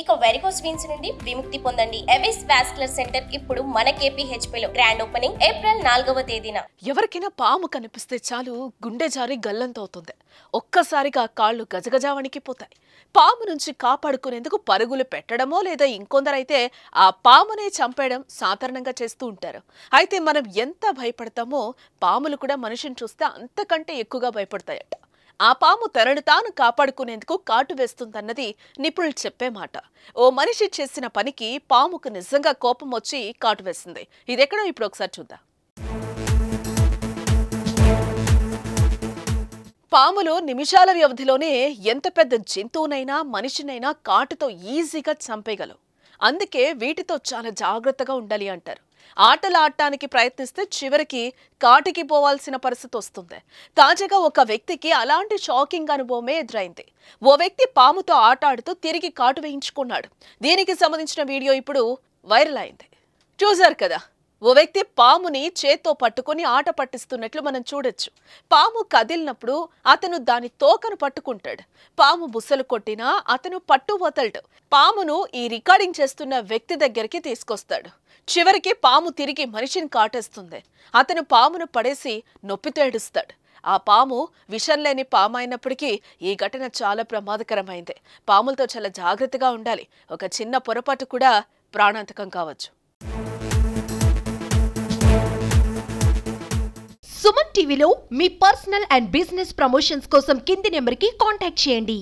ఇక varicose veins నుండి విముక్తి పొందండి. ఎవిస్ వాస్కులర్ సెంటర్ ఇప్పుడు మన KPHP లో గ్రాండ్ ఓపెనింగ్ ఏప్రిల్ 4వ తేదీన. ఎవరికైనా పాము కనిపిస్తే చాలు గుండె జారి గల్లంతవుతుంది. ఒక్కసారిగా కాళ్ళు గజగజా వణికిపోతాయి. పాము నుంచి కాపాడుకునేందుకు పరుగులు పెట్టడమో లేదా ఇంకొందరైతే ఆ పామునే చంపేయడం సాధారణంగా చేస్తూ ఉంటారు. అయితే మనం ఎంత భయపడతామో పాములు కూడా మనిషిని చూస్తే అంతకంటే ఎక్కువగా భయపడతాయట. ఆ పాము తనను తాను కాపాడుకునేందుకు కాటు వేస్తుందన్నది నిపుణులు చెప్పే మాట. ఓ మనిషి చేసిన పనికి పాముకు నిజంగా కోపం వచ్చి కాటు వేసింది. ఇదెక్కడో ఇప్పుడు ఒకసారి చూద్దాం. పాములు నిమిషాల వ్యవధిలోనే ఎంత పెద్ద జంతువునైనా మనిషినైనా కాటుతో ఈజీగా చంపేయగలవు. అందుకే వీటితో చాలా జాగ్రత్తగా ఉండాలి అంటారు. ఆటలు ఆడటానికి ప్రయత్నిస్తే చివరికి కాటికి పోవాల్సిన పరిస్థితి వస్తుంది. తాజాగా ఒక వ్యక్తికి అలాంటి షాకింగ్ అనుభవమే ఎదురైంది. ఓ వ్యక్తి పాముతో ఆట ఆడుతూ తిరిగి కాటు వేయించుకున్నాడు. దీనికి సంబంధించిన వీడియో ఇప్పుడు వైరల్ అయింది. చూశారు కదా, ఓ వ్యక్తి పాముని చేత్తో పట్టుకుని ఆట పట్టిస్తున్నట్లు మనం చూడొచ్చు. పాము కదిలినప్పుడు అతను దాని తోకను పట్టుకుంటాడు. పాము బుసలు కొట్టినా అతను పట్టు వదలడు. పామును ఈ రికార్డింగ్ చేస్తున్న వ్యక్తి దగ్గరికి తీసుకొస్తాడు. చివరికి పాము తిరిగి మనిషిని కాటేస్తుంది. అతను పామును పడేసి నొప్పితో ఏడుస్తాడు. ఆ పాము విషం లేని పాము అయినప్పటికీ ఈ ఘటన చాలా ప్రమాదకరమైంది. పాములతో చాలా జాగ్రత్తగా ఉండాలి. ఒక చిన్న పొరపాటు కూడా ప్రాణాంతకం కావచ్చు. సుమన్ టీవీలో మీ పర్సనల్ అండ్ బిజినెస్ ప్రమోషన్స్ కోసం కింది నెంబర్కి కాంటాక్ట్ చేయండి.